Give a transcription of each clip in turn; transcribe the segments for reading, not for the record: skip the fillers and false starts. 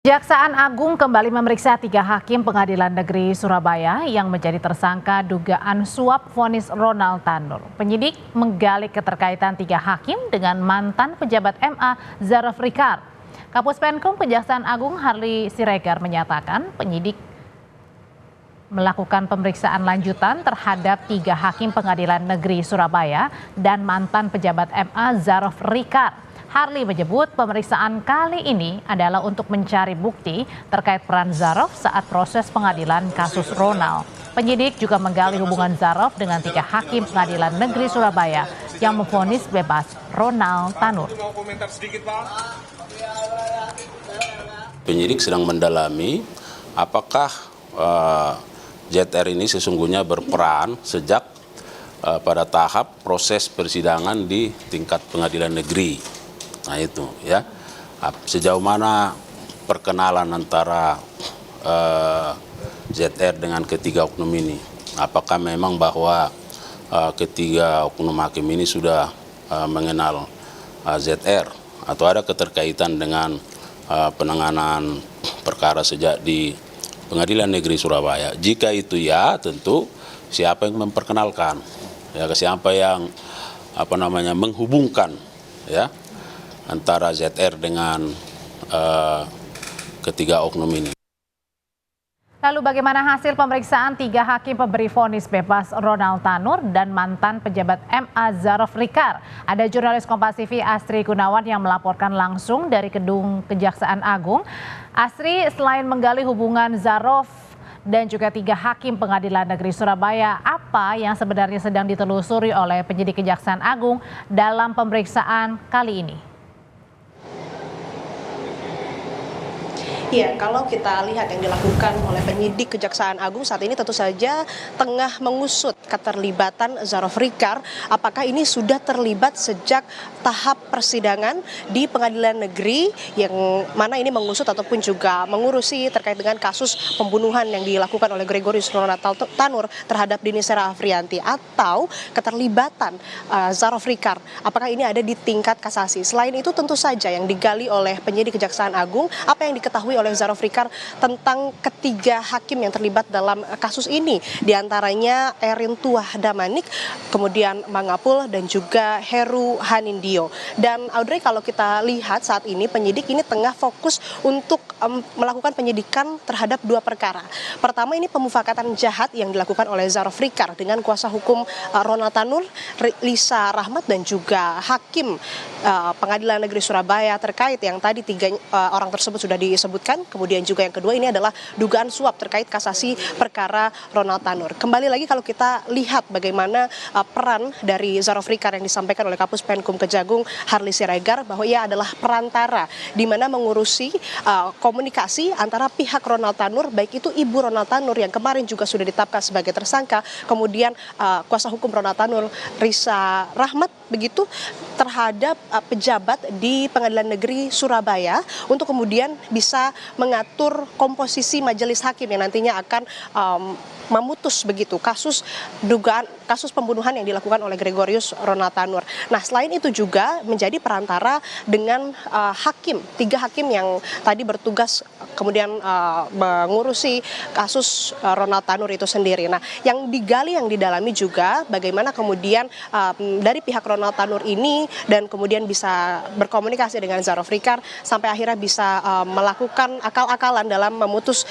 Kejaksaan Agung kembali memeriksa 3 hakim Pengadilan Negeri Surabaya yang menjadi tersangka dugaan suap vonis Ronald Tanur. Penyidik menggali keterkaitan 3 hakim dengan mantan pejabat MA Zaraf Rikar. Kapus Penkum Kejaksaan Agung Harli Siregar menyatakan penyidik melakukan pemeriksaan lanjutan terhadap 3 hakim Pengadilan Negeri Surabaya dan mantan pejabat MA Zaraf Rikar. Harli menyebut pemeriksaan kali ini adalah untuk mencari bukti terkait peran Zaraf saat proses pengadilan kasus Ronald. Penyidik juga menggali hubungan Zaraf dengan 3 hakim Pengadilan Negeri Surabaya yang memvonis bebas Ronald Tanur. Penyidik sedang mendalami apakah ZR ini sesungguhnya berperan sejak pada tahap proses persidangan di tingkat pengadilan negeri. Nah itu ya, sejauh mana perkenalan antara ZR dengan ketiga oknum ini. Apakah memang bahwa ketiga oknum hakim ini sudah mengenal ZR atau ada keterkaitan dengan penanganan perkara sejak di Pengadilan Negeri Surabaya. Jika itu ya, tentu siapa yang memperkenalkan, ya siapa yang menghubungkan ya antara ZR dengan ketiga oknum ini. Lalu bagaimana hasil pemeriksaan 3 hakim pemberi vonis bebas Ronald Tanur dan mantan pejabat MA Zaraf Rikar? Ada jurnalis Kompas TV Astri Gunawan yang melaporkan langsung dari Gedung Kejaksaan Agung. Astri, selain menggali hubungan Zaraf dan juga 3 hakim Pengadilan Negeri Surabaya, apa yang sebenarnya sedang ditelusuri oleh penyidik Kejaksaan Agung dalam pemeriksaan kali ini? Ya, kalau kita lihat yang dilakukan oleh penyidik Kejaksaan Agung saat ini tentu saja tengah mengusut keterlibatan Zaraf Rikar. Apakah ini sudah terlibat sejak tahap persidangan di Pengadilan Negeri yang mana ini mengusut ataupun juga mengurusi terkait dengan kasus pembunuhan yang dilakukan oleh Gregorius Ronald Tanur terhadap Dini Sera Afrianti, atau keterlibatan Zaraf Rikar. Apakah ini ada di tingkat kasasi? Selain itu tentu saja yang digali oleh penyidik Kejaksaan Agung, apa yang diketahui oleh Zaraf Rikar tentang ketiga hakim yang terlibat dalam kasus ini, diantaranya Erin Tuah Damanik, kemudian Mangapul dan juga Heru Hanindio. Dan Audrey, kalau kita lihat saat ini penyidik ini tengah fokus untuk melakukan penyidikan terhadap 2 perkara. Pertama, ini pemufakatan jahat yang dilakukan oleh Zaraf Rikar dengan kuasa hukum Ronald Tanur, Lisa Rahmat dan juga hakim Pengadilan Negeri Surabaya terkait yang tadi 3 orang tersebut sudah disebutkan. Kemudian juga yang kedua ini adalah dugaan suap terkait kasasi perkara Ronald Tanur. Kembali lagi kalau kita lihat bagaimana peran dari Zaraf Rikar yang disampaikan oleh Kapus Penkum Kejagung Harli Siregar, bahwa ia adalah perantara di mana mengurusi komunikasi antara pihak Ronald Tanur, baik itu ibu Ronald Tanur yang kemarin juga sudah ditetapkan sebagai tersangka, kemudian kuasa hukum Ronald Tanur Lisa Rahmat begitu, terhadap pejabat di Pengadilan Negeri Surabaya untuk kemudian bisa mengatur komposisi majelis hakim yang nantinya akan memutus begitu kasus pembunuhan yang dilakukan oleh Gregorius Ronald Tanur. Nah, selain itu juga menjadi perantara dengan 3 hakim yang tadi bertugas kemudian mengurusi kasus Ronald Tanur itu sendiri. Nah, yang digali, yang didalami juga bagaimana kemudian dari pihak Ronald Tanur ini dan kemudian bisa berkomunikasi dengan Zaraf Rikar sampai akhirnya bisa melakukan akal-akalan dalam memutus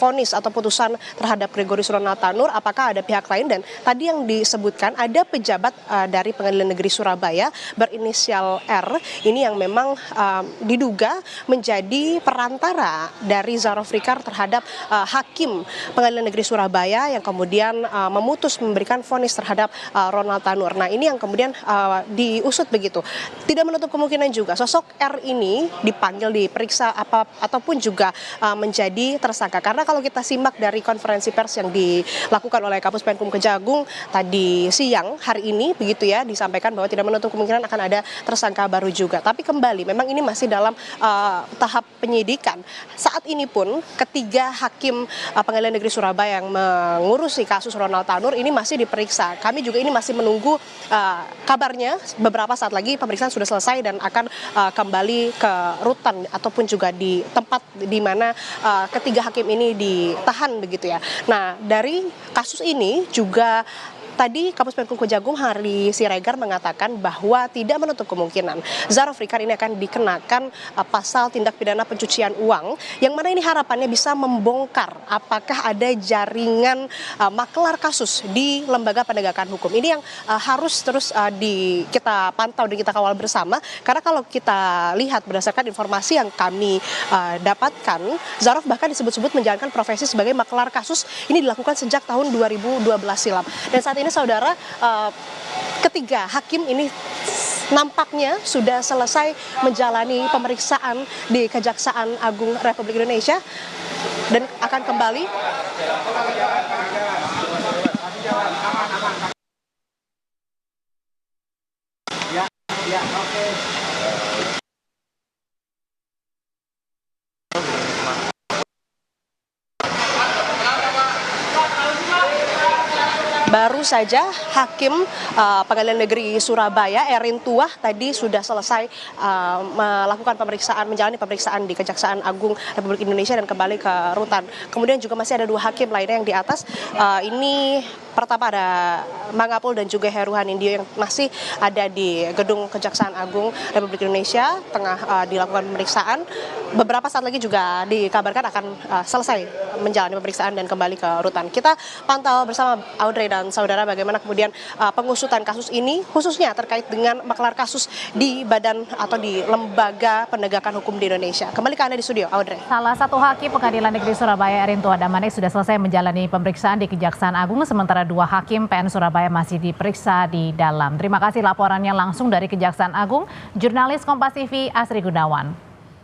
vonis atau putusan terhadap Gregorius Ronald Tanur. Apakah ada pihak lain? Dan tadi yang disebutkan ada pejabat dari Pengadilan Negeri Surabaya berinisial R ini yang memang diduga menjadi perantara dari Zaraf Rikar terhadap hakim Pengadilan Negeri Surabaya yang kemudian memutus memberikan vonis terhadap Ronald Tanur. Nah, ini yang kemudian diusut begitu. Tidak menutup kemungkinan juga sosok R ini dipanggil, diperiksa ataupun juga menjadi tersangka. Karena kalau kita simak dari konferensi pers yang dilakukan oleh Kapus Penkum Kejagung, tadi siang hari ini begitu ya, disampaikan bahwa tidak menutup kemungkinan akan ada tersangka baru juga. Tapi kembali memang ini masih dalam tahap penyidikan. Saat ini pun ketiga hakim Pengadilan Negeri Surabaya yang mengurusi kasus Ronald Tanur ini masih diperiksa. Kami juga ini masih menunggu kabarnya beberapa saat lagi pemeriksaan sudah selesai dan akan kembali ke rutan ataupun juga di tempat di mana ketiga hakim ini ditahan begitu ya. Nah, dari kasus ini juga tadi Kapus Penkum Kejagung Hari Siregar mengatakan bahwa tidak menutup kemungkinan Zulfikar ini akan dikenakan pasal tindak pidana pencucian uang, yang mana ini harapannya bisa membongkar apakah ada jaringan maklar kasus di lembaga penegakan hukum. Ini yang harus terus kita pantau dan kita kawal bersama, karena kalau kita lihat berdasarkan informasi yang kami dapatkan, Zarov bahkan disebut-sebut menjalankan profesi sebagai maklar kasus ini dilakukan sejak tahun 2012 silam. Dan saat ini saudara, ketiga hakim ini nampaknya sudah selesai menjalani pemeriksaan di Kejaksaan Agung Republik Indonesia dan akan kembali baru saja Hakim Pengadilan Negeri Surabaya Erin Tuah tadi sudah selesai melakukan pemeriksaan, menjalani pemeriksaan di Kejaksaan Agung Republik Indonesia dan kembali ke rutan. Kemudian juga masih ada dua hakim lainnya yang di atas. Ini pertama ada Mangapul dan juga Heru Hanindyo yang masih ada di gedung Kejaksaan Agung Republik Indonesia tengah dilakukan pemeriksaan. Beberapa saat lagi juga dikabarkan akan selesai menjalani pemeriksaan dan kembali ke rutan. Kita pantau bersama Audrey dan saudara bagaimana kemudian pengusutan kasus ini khususnya terkait dengan maklar kasus di badan atau di lembaga penegakan hukum di Indonesia. Kembali ke Anda di studio, Audrey. Salah satu hakim Pengadilan Negeri Surabaya Erin Tuah Damanik sudah selesai menjalani pemeriksaan di Kejaksaan Agung, sementara dua hakim PN Surabaya masih diperiksa di dalam. Terima kasih laporannya langsung dari Kejaksaan Agung, jurnalis Kompas TV Asri Gunawan.